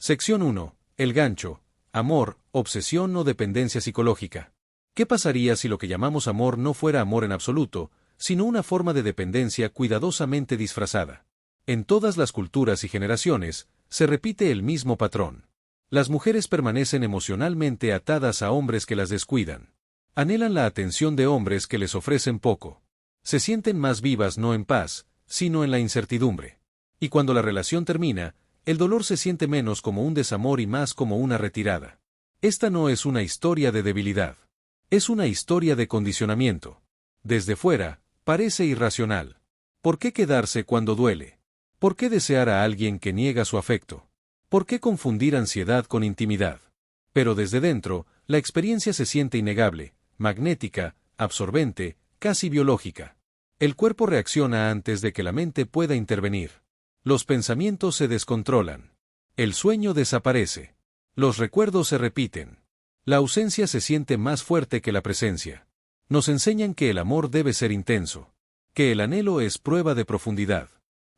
Sección 1. El gancho. Amor, obsesión o dependencia psicológica. ¿Qué pasaría si lo que llamamos amor no fuera amor en absoluto, sino una forma de dependencia cuidadosamente disfrazada? En todas las culturas y generaciones, se repite el mismo patrón. Las mujeres permanecen emocionalmente atadas a hombres que las descuidan. Anhelan la atención de hombres que les ofrecen poco. Se sienten más vivas no en paz, sino en la incertidumbre. Y cuando la relación termina, el dolor se siente menos como un desamor y más como una retirada. Esta no es una historia de debilidad. Es una historia de condicionamiento. Desde fuera, parece irracional. ¿Por qué quedarse cuando duele? ¿Por qué desear a alguien que niega su afecto? ¿Por qué confundir ansiedad con intimidad? Pero desde dentro, la experiencia se siente innegable, magnética, absorbente, casi biológica. El cuerpo reacciona antes de que la mente pueda intervenir. Los pensamientos se descontrolan. El sueño desaparece. Los recuerdos se repiten. La ausencia se siente más fuerte que la presencia. Nos enseñan que el amor debe ser intenso, que el anhelo es prueba de profundidad,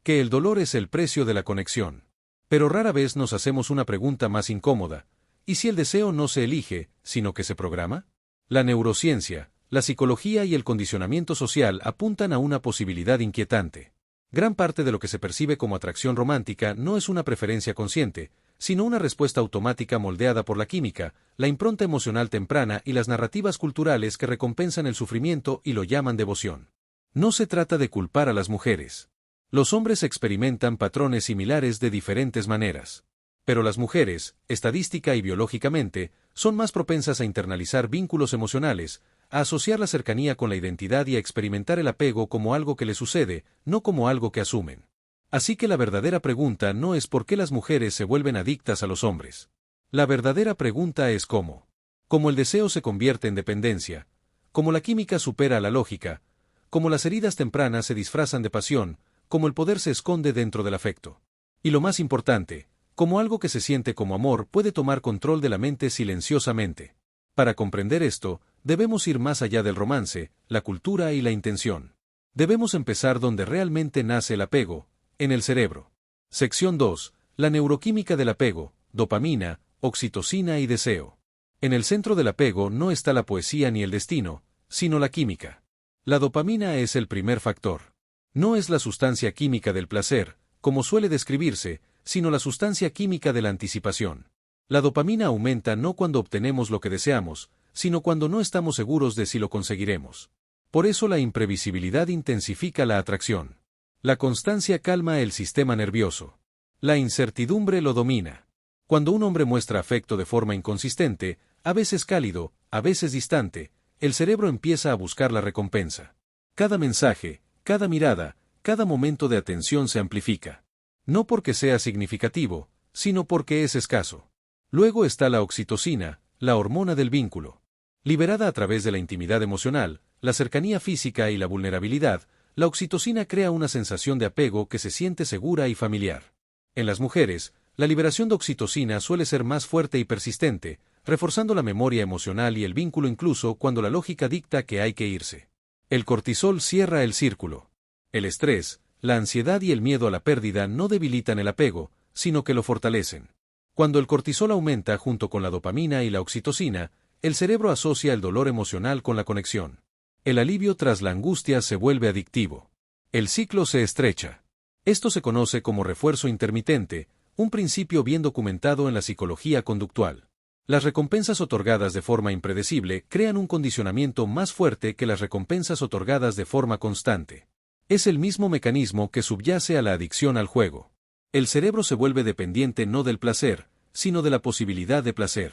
que el dolor es el precio de la conexión. Pero rara vez nos hacemos una pregunta más incómoda: ¿y si el deseo no se elige, sino que se programa? La neurociencia, la psicología y el condicionamiento social apuntan a una posibilidad inquietante. Gran parte de lo que se percibe como atracción romántica no es una preferencia consciente, sino una respuesta automática moldeada por la química, la impronta emocional temprana y las narrativas culturales que recompensan el sufrimiento y lo llaman devoción. No se trata de culpar a las mujeres. Los hombres experimentan patrones similares de diferentes maneras. Pero las mujeres, estadística y biológicamente, son más propensas a internalizar vínculos emocionales, a asociar la cercanía con la identidad y a experimentar el apego como algo que les sucede, no como algo que asumen. Así que la verdadera pregunta no es por qué las mujeres se vuelven adictas a los hombres. La verdadera pregunta es cómo. Cómo el deseo se convierte en dependencia, cómo la química supera a la lógica, cómo las heridas tempranas se disfrazan de pasión, cómo el poder se esconde dentro del afecto. Y lo más importante, cómo algo que se siente como amor puede tomar control de la mente silenciosamente. Para comprender esto, debemos ir más allá del romance, la cultura y la intención. Debemos empezar donde realmente nace el apego, en el cerebro. Sección 2. La neuroquímica del apego, dopamina, oxitocina y deseo. En el centro del apego no está la poesía ni el destino, sino la química. La dopamina es el primer factor. No es la sustancia química del placer, como suele describirse, sino la sustancia química de la anticipación. La dopamina aumenta no cuando obtenemos lo que deseamos, sino cuando no estamos seguros de si lo conseguiremos. Por eso la imprevisibilidad intensifica la atracción. La constancia calma el sistema nervioso. La incertidumbre lo domina. Cuando un hombre muestra afecto de forma inconsistente, a veces cálido, a veces distante, el cerebro empieza a buscar la recompensa. Cada mensaje, cada mirada, cada momento de atención se amplifica. No porque sea significativo, sino porque es escaso. Luego está la oxitocina, la hormona del vínculo. Liberada a través de la intimidad emocional, la cercanía física y la vulnerabilidad, la oxitocina crea una sensación de apego que se siente segura y familiar. En las mujeres, la liberación de oxitocina suele ser más fuerte y persistente, reforzando la memoria emocional y el vínculo incluso cuando la lógica dicta que hay que irse. El cortisol cierra el círculo. El estrés, la ansiedad y el miedo a la pérdida no debilitan el apego, sino que lo fortalecen. Cuando el cortisol aumenta junto con la dopamina y la oxitocina, el cerebro asocia el dolor emocional con la conexión. El alivio tras la angustia se vuelve adictivo. El ciclo se estrecha. Esto se conoce como refuerzo intermitente, un principio bien documentado en la psicología conductual. Las recompensas otorgadas de forma impredecible crean un condicionamiento más fuerte que las recompensas otorgadas de forma constante. Es el mismo mecanismo que subyace a la adicción al juego. El cerebro se vuelve dependiente no del placer, sino de la posibilidad de placer.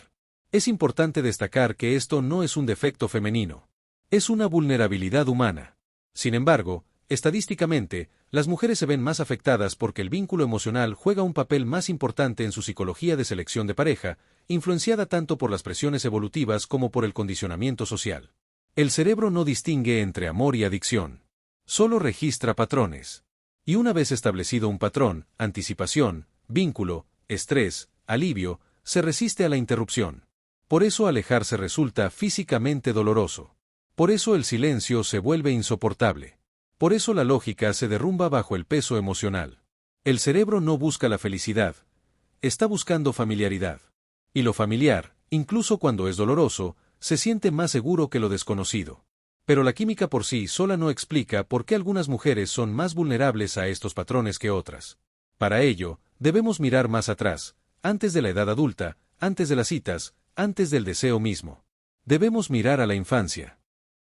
Es importante destacar que esto no es un defecto femenino. Es una vulnerabilidad humana. Sin embargo, estadísticamente, las mujeres se ven más afectadas porque el vínculo emocional juega un papel más importante en su psicología de selección de pareja, influenciada tanto por las presiones evolutivas como por el condicionamiento social. El cerebro no distingue entre amor y adicción. Solo registra patrones. Y una vez establecido un patrón, anticipación, vínculo, estrés, alivio, se resiste a la interrupción. Por eso alejarse resulta físicamente doloroso. Por eso el silencio se vuelve insoportable. Por eso la lógica se derrumba bajo el peso emocional. El cerebro no busca la felicidad. está buscando familiaridad. Y lo familiar, incluso cuando es doloroso, se siente más seguro que lo desconocido. Pero la química por sí sola no explica por qué algunas mujeres son más vulnerables a estos patrones que otras. Para ello, debemos mirar más atrás, antes de la edad adulta, antes de las citas, antes del deseo mismo. Debemos mirar a la infancia.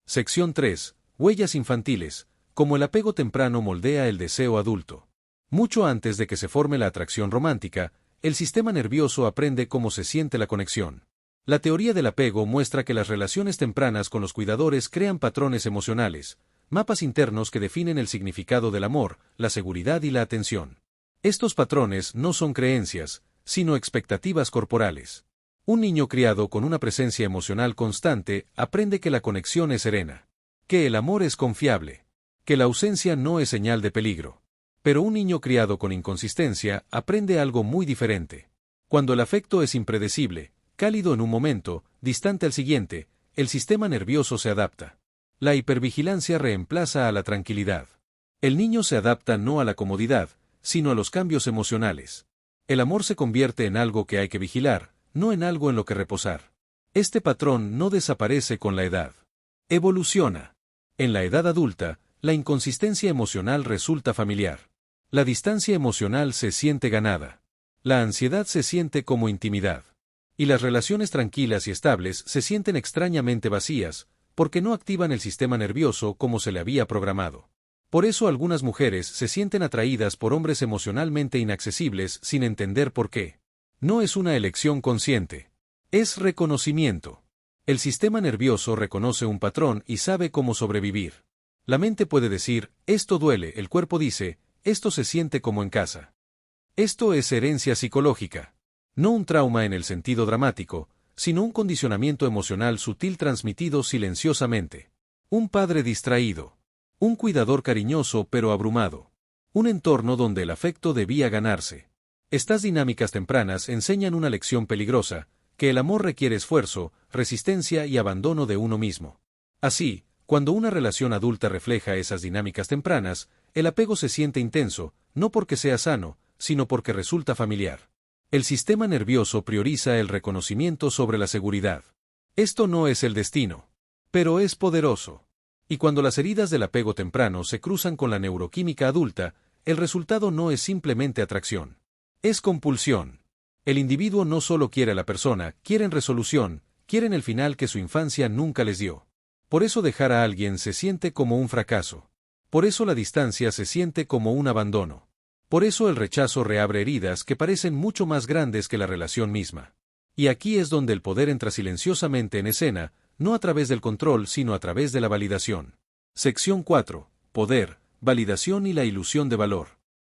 Sección 3. Huellas infantiles, cómo el apego temprano moldea el deseo adulto. Mucho antes de que se forme la atracción romántica, el sistema nervioso aprende cómo se siente la conexión. La teoría del apego muestra que las relaciones tempranas con los cuidadores crean patrones emocionales, mapas internos que definen el significado del amor, la seguridad y la atención. Estos patrones no son creencias, sino expectativas corporales. Un niño criado con una presencia emocional constante aprende que la conexión es serena, que el amor es confiable, que la ausencia no es señal de peligro. Pero un niño criado con inconsistencia aprende algo muy diferente. Cuando el afecto es impredecible, cálido en un momento, distante al siguiente, el sistema nervioso se adapta. La hipervigilancia reemplaza a la tranquilidad. El niño se adapta no a la comodidad, sino a los cambios emocionales. El amor se convierte en algo que hay que vigilar, no en algo en lo que reposar. Este patrón no desaparece con la edad. Evoluciona. En la edad adulta, la inconsistencia emocional resulta familiar. La distancia emocional se siente ganada. La ansiedad se siente como intimidad. Y las relaciones tranquilas y estables se sienten extrañamente vacías, porque no activan el sistema nervioso como se le había programado. Por eso algunas mujeres se sienten atraídas por hombres emocionalmente inaccesibles sin entender por qué. No es una elección consciente. Es reconocimiento. El sistema nervioso reconoce un patrón y sabe cómo sobrevivir. La mente puede decir, esto duele, el cuerpo dice, esto se siente como en casa. Esto es herencia psicológica. No un trauma en el sentido dramático, sino un condicionamiento emocional sutil transmitido silenciosamente. Un padre distraído. Un cuidador cariñoso pero abrumado. Un entorno donde el afecto debía ganarse. Estas dinámicas tempranas enseñan una lección peligrosa, que el amor requiere esfuerzo, resistencia y abandono de uno mismo. Así, cuando una relación adulta refleja esas dinámicas tempranas, el apego se siente intenso, no porque sea sano, sino porque resulta familiar. El sistema nervioso prioriza el reconocimiento sobre la seguridad. Esto no es el destino, pero es poderoso. Y cuando las heridas del apego temprano se cruzan con la neuroquímica adulta, el resultado no es simplemente atracción. Es compulsión. El individuo no solo quiere a la persona, quieren resolución, quieren el final que su infancia nunca les dio. Por eso dejar a alguien se siente como un fracaso. Por eso la distancia se siente como un abandono. Por eso el rechazo reabre heridas que parecen mucho más grandes que la relación misma. Y aquí es donde el poder entra silenciosamente en escena, no a través del control sino a través de la validación. Sección 4. Poder, validación y la ilusión de valor.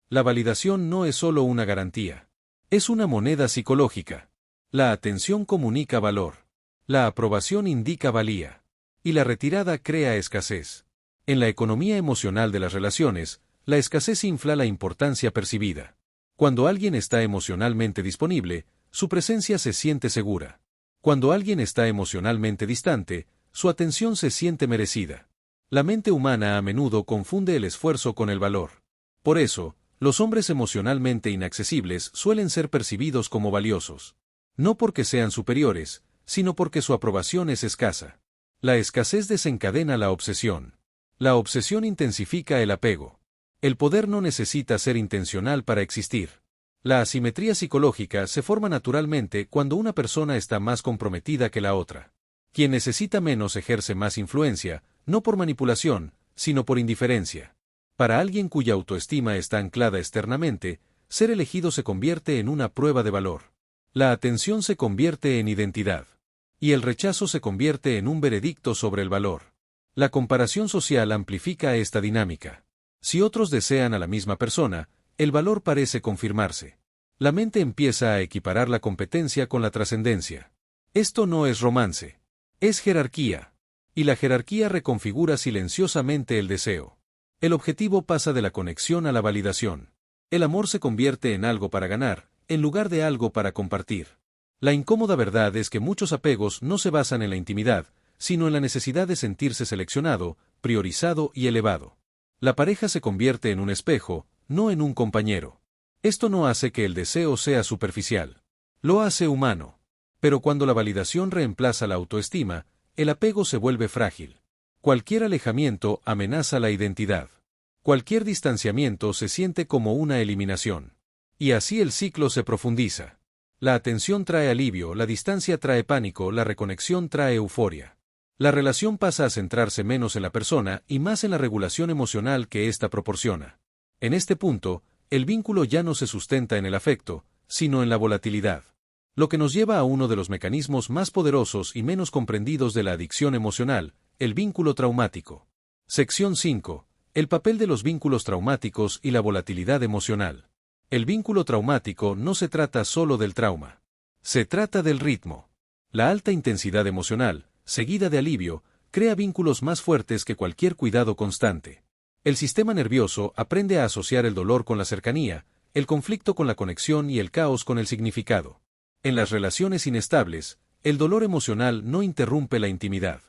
La validación no es solo una garantía. Es una moneda psicológica. La atención comunica valor. La aprobación indica valía. Y la retirada crea escasez. En la economía emocional de las relaciones, la escasez infla la importancia percibida. Cuando alguien está emocionalmente disponible, su presencia se siente segura. Cuando alguien está emocionalmente distante, su atención se siente merecida. La mente humana a menudo confunde el esfuerzo con el valor. Por eso, los hombres emocionalmente inaccesibles suelen ser percibidos como valiosos. No porque sean superiores, sino porque su aprobación es escasa. La escasez desencadena la obsesión. La obsesión intensifica el apego. El poder no necesita ser intencional para existir. La asimetría psicológica se forma naturalmente cuando una persona está más comprometida que la otra. Quien necesita menos ejerce más influencia, no por manipulación, sino por indiferencia. Para alguien cuya autoestima está anclada externamente, ser elegido se convierte en una prueba de valor. La atención se convierte en identidad. Y el rechazo se convierte en un veredicto sobre el valor. La comparación social amplifica esta dinámica. Si otros desean a la misma persona, el valor parece confirmarse. La mente empieza a equiparar la competencia con la trascendencia. Esto no es romance. Es jerarquía. Y la jerarquía reconfigura silenciosamente el deseo. El objetivo pasa de la conexión a la validación. El amor se convierte en algo para ganar, en lugar de algo para compartir. La incómoda verdad es que muchos apegos no se basan en la intimidad, sino en la necesidad de sentirse seleccionado, priorizado y elevado. La pareja se convierte en un espejo, no en un compañero. Esto no hace que el deseo sea superficial. Lo hace humano. Pero cuando la validación reemplaza la autoestima, el apego se vuelve frágil. Cualquier alejamiento amenaza la identidad. Cualquier distanciamiento se siente como una eliminación. Y así el ciclo se profundiza. La atención trae alivio, la distancia trae pánico, la reconexión trae euforia. La relación pasa a centrarse menos en la persona y más en la regulación emocional que ésta proporciona. En este punto, el vínculo ya no se sustenta en el afecto, sino en la volatilidad. Lo que nos lleva a uno de los mecanismos más poderosos y menos comprendidos de la adicción emocional, el vínculo traumático. Sección 5. El papel de los vínculos traumáticos y la volatilidad emocional. El vínculo traumático no se trata solo del trauma. Se trata del ritmo. La alta intensidad emocional, seguida de alivio, crea vínculos más fuertes que cualquier cuidado constante. El sistema nervioso aprende a asociar el dolor con la cercanía, el conflicto con la conexión y el caos con el significado. En las relaciones inestables, el dolor emocional no interrumpe la intimidad.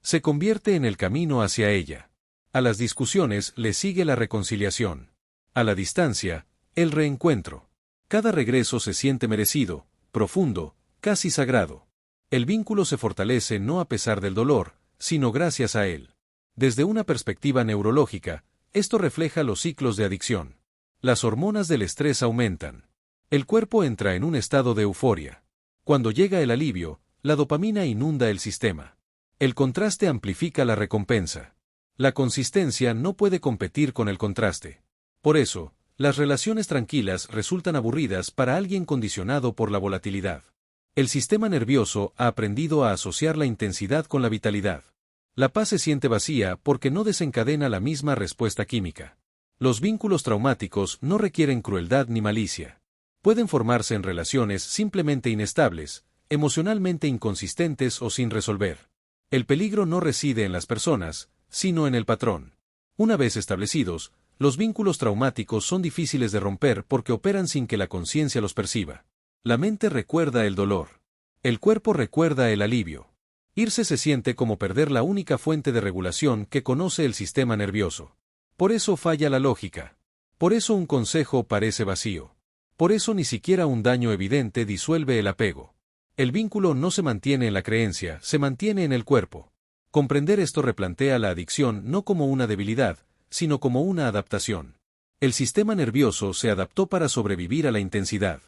Se convierte en el camino hacia ella. A las discusiones le sigue la reconciliación. A la distancia, el reencuentro. Cada regreso se siente merecido, profundo, casi sagrado. El vínculo se fortalece no a pesar del dolor, sino gracias a él. Desde una perspectiva neurológica, esto refleja los ciclos de adicción. Las hormonas del estrés aumentan. El cuerpo entra en un estado de euforia. Cuando llega el alivio, la dopamina inunda el sistema. El contraste amplifica la recompensa. La consistencia no puede competir con el contraste. Por eso, las relaciones tranquilas resultan aburridas para alguien condicionado por la volatilidad. El sistema nervioso ha aprendido a asociar la intensidad con la vitalidad. La paz se siente vacía porque no desencadena la misma respuesta química. Los vínculos traumáticos no requieren crueldad ni malicia. Pueden formarse en relaciones simplemente inestables, emocionalmente inconsistentes o sin resolver. El peligro no reside en las personas, sino en el patrón. Una vez establecidos, los vínculos traumáticos son difíciles de romper porque operan sin que la conciencia los perciba. La mente recuerda el dolor. El cuerpo recuerda el alivio. Irse se siente como perder la única fuente de regulación que conoce el sistema nervioso. Por eso falla la lógica. Por eso un consejo parece vacío. Por eso ni siquiera un daño evidente disuelve el apego. El vínculo no se mantiene en la creencia, se mantiene en el cuerpo. Comprender esto replantea la adicción no como una debilidad, sino como una adaptación. El sistema nervioso se adaptó para sobrevivir a la intensidad.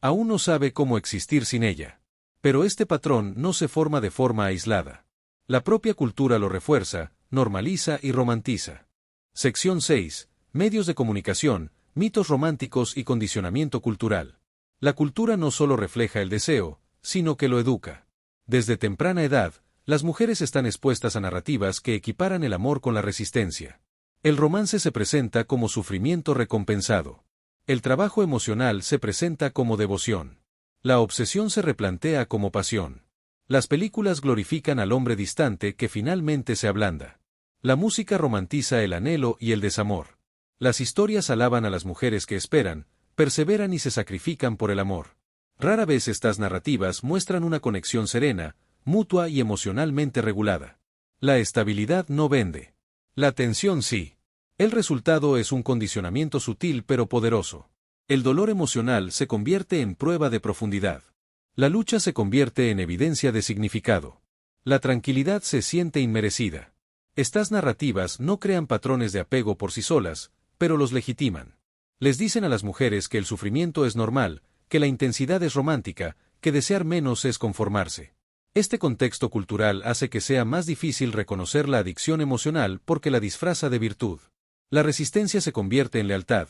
Aún no sabe cómo existir sin ella. Pero este patrón no se forma de forma aislada. La propia cultura lo refuerza, normaliza y romantiza. Sección 6. Medios de comunicación, mitos románticos y condicionamiento cultural. La cultura no solo refleja el deseo, sino que lo educa. Desde temprana edad, las mujeres están expuestas a narrativas que equiparan el amor con la resistencia. El romance se presenta como sufrimiento recompensado. El trabajo emocional se presenta como devoción. La obsesión se replantea como pasión. Las películas glorifican al hombre distante que finalmente se ablanda. La música romantiza el anhelo y el desamor. Las historias alaban a las mujeres que esperan, perseveran y se sacrifican por el amor. Rara vez estas narrativas muestran una conexión serena, mutua y emocionalmente regulada. La estabilidad no vende. La tensión sí. El resultado es un condicionamiento sutil pero poderoso. El dolor emocional se convierte en prueba de profundidad. La lucha se convierte en evidencia de significado. La tranquilidad se siente inmerecida. Estas narrativas no crean patrones de apego por sí solas, pero los legitiman. Les dicen a las mujeres que el sufrimiento es normal, que la intensidad es romántica, que desear menos es conformarse. Este contexto cultural hace que sea más difícil reconocer la adicción emocional porque la disfraza de virtud. La resistencia se convierte en lealtad,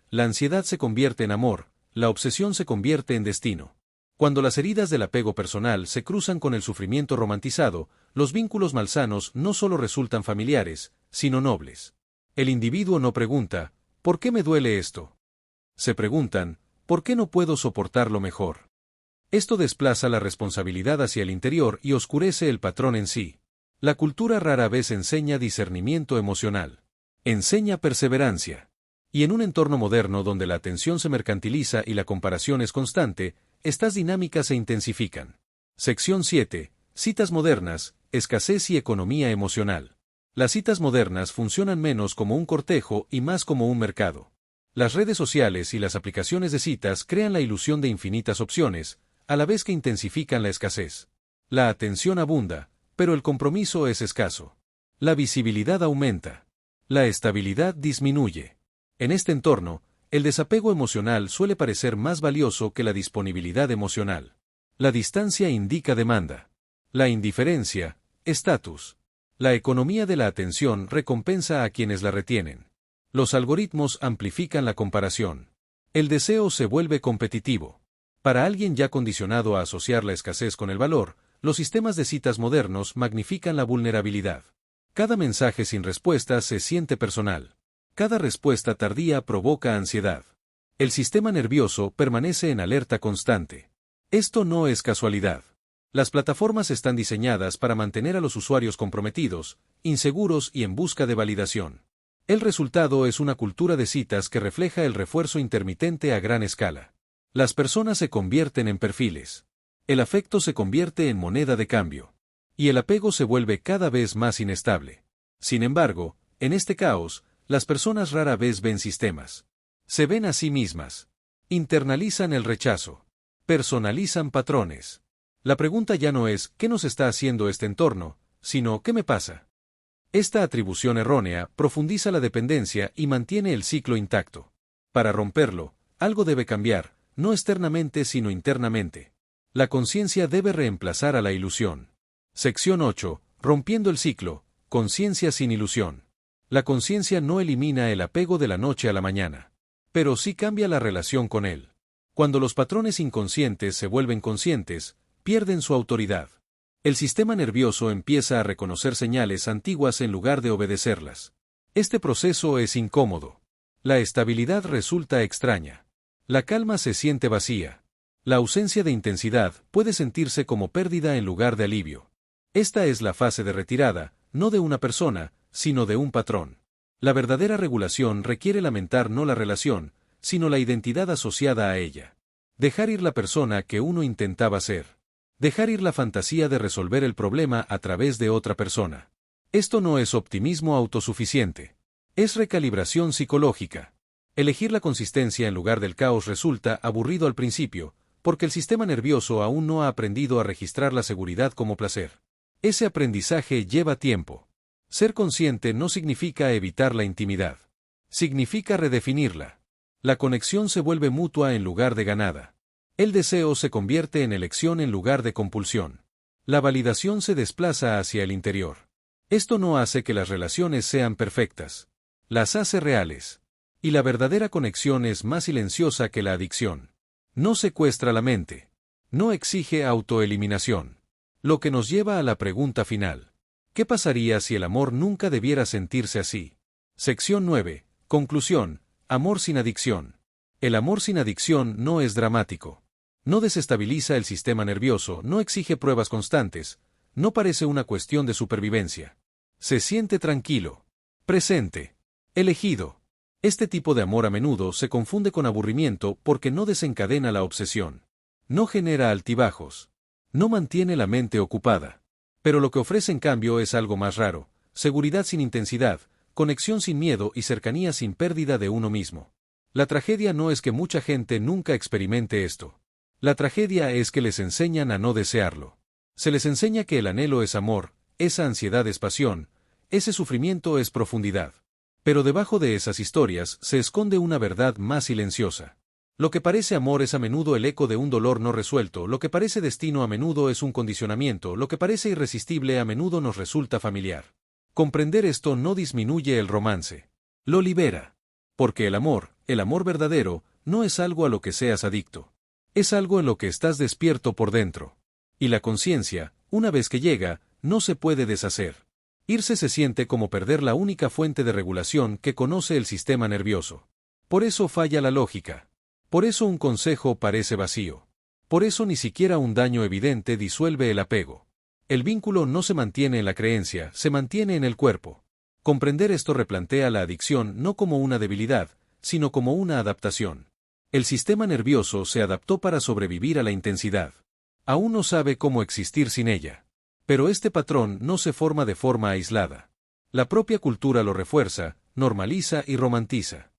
la ansiedad se convierte en amor, la obsesión se convierte en destino. Cuando las heridas del apego personal se cruzan con el sufrimiento romantizado, los vínculos malsanos no solo resultan familiares, sino nobles. El individuo no pregunta, ¿por qué me duele esto? Se preguntan, ¿por qué no puedo soportarlo mejor? Esto desplaza la responsabilidad hacia el interior y oscurece el patrón en sí. La cultura rara vez enseña discernimiento emocional. Enseña perseverancia. Y en un entorno moderno donde la atención se mercantiliza y la comparación es constante, estas dinámicas se intensifican. Sección 7. Citas modernas, escasez y economía emocional. Las citas modernas funcionan menos como un cortejo y más como un mercado. Las redes sociales y las aplicaciones de citas crean la ilusión de infinitas opciones, a la vez que intensifican la escasez. La atención abunda, pero el compromiso es escaso. La visibilidad aumenta. La estabilidad disminuye. En este entorno, el desapego emocional suele parecer más valioso que la disponibilidad emocional. La distancia indica demanda. La indiferencia, estatus. La economía de la atención recompensa a quienes la retienen. Los algoritmos amplifican la comparación. El deseo se vuelve competitivo. Para alguien ya condicionado a asociar la escasez con el valor, los sistemas de citas modernos magnifican la vulnerabilidad. Cada mensaje sin respuesta se siente personal. Cada respuesta tardía provoca ansiedad. El sistema nervioso permanece en alerta constante. Esto no es casualidad. Las plataformas están diseñadas para mantener a los usuarios comprometidos, inseguros y en busca de validación. El resultado es una cultura de citas que refleja el refuerzo intermitente a gran escala. Las personas se convierten en perfiles. El afecto se convierte en moneda de cambio. Y el apego se vuelve cada vez más inestable. Sin embargo, en este caos, las personas rara vez ven sistemas. Se ven a sí mismas. Internalizan el rechazo. Personalizan patrones. La pregunta ya no es ¿qué nos está haciendo este entorno?, sino ¿qué me pasa? Esta atribución errónea profundiza la dependencia y mantiene el ciclo intacto. Para romperlo, algo debe cambiar, no externamente sino internamente. La conciencia debe reemplazar a la ilusión. Sección 8. Rompiendo el ciclo, conciencia sin ilusión. La conciencia no elimina el apego de la noche a la mañana, pero sí cambia la relación con él. Cuando los patrones inconscientes se vuelven conscientes, pierden su autoridad. El sistema nervioso empieza a reconocer señales antiguas en lugar de obedecerlas. Este proceso es incómodo. La estabilidad resulta extraña. La calma se siente vacía. La ausencia de intensidad puede sentirse como pérdida en lugar de alivio. Esta es la fase de retirada, no de una persona, sino de un patrón. La verdadera regulación requiere lamentar no la relación, sino la identidad asociada a ella. Dejar ir la persona que uno intentaba ser. Dejar ir la fantasía de resolver el problema a través de otra persona. Esto no es optimismo autosuficiente. Es recalibración psicológica. Elegir la consistencia en lugar del caos resulta aburrido al principio, porque el sistema nervioso aún no ha aprendido a registrar la seguridad como placer. Ese aprendizaje lleva tiempo. Ser consciente no significa evitar la intimidad. Significa redefinirla. La conexión se vuelve mutua en lugar de ganada. El deseo se convierte en elección en lugar de compulsión. La validación se desplaza hacia el interior. Esto no hace que las relaciones sean perfectas. Las hace reales. Y la verdadera conexión es más silenciosa que la adicción. No secuestra la mente. No exige autoeliminación. Lo que nos lleva a la pregunta final. ¿Qué pasaría si el amor nunca debiera sentirse así? Sección 9. Conclusión. Amor sin adicción. El amor sin adicción no es dramático. No desestabiliza el sistema nervioso, no exige pruebas constantes, no parece una cuestión de supervivencia. Se siente tranquilo. Presente. Elegido. Este tipo de amor a menudo se confunde con aburrimiento porque no desencadena la obsesión. No genera altibajos. No mantiene la mente ocupada. Pero lo que ofrece en cambio es algo más raro: seguridad sin intensidad, conexión sin miedo y cercanía sin pérdida de uno mismo. La tragedia no es que mucha gente nunca experimente esto. La tragedia es que les enseñan a no desearlo. Se les enseña que el anhelo es amor, esa ansiedad es pasión, ese sufrimiento es profundidad. Pero debajo de esas historias se esconde una verdad más silenciosa. Lo que parece amor es a menudo el eco de un dolor no resuelto, lo que parece destino a menudo es un condicionamiento, lo que parece irresistible a menudo nos resulta familiar. Comprender esto no disminuye el romance. Lo libera. Porque el amor verdadero, no es algo a lo que seas adicto. Es algo en lo que estás despierto por dentro. Y la conciencia, una vez que llega, no se puede deshacer. Irse se siente como perder la única fuente de regulación que conoce el sistema nervioso. Por eso falla la lógica. Por eso un consejo parece vacío. Por eso ni siquiera un daño evidente disuelve el apego. El vínculo no se mantiene en la creencia, se mantiene en el cuerpo. Comprender esto replantea la adicción no como una debilidad, sino como una adaptación. El sistema nervioso se adaptó para sobrevivir a la intensidad. Aún no sabe cómo existir sin ella. Pero este patrón no se forma de forma aislada. La propia cultura lo refuerza, normaliza y romantiza.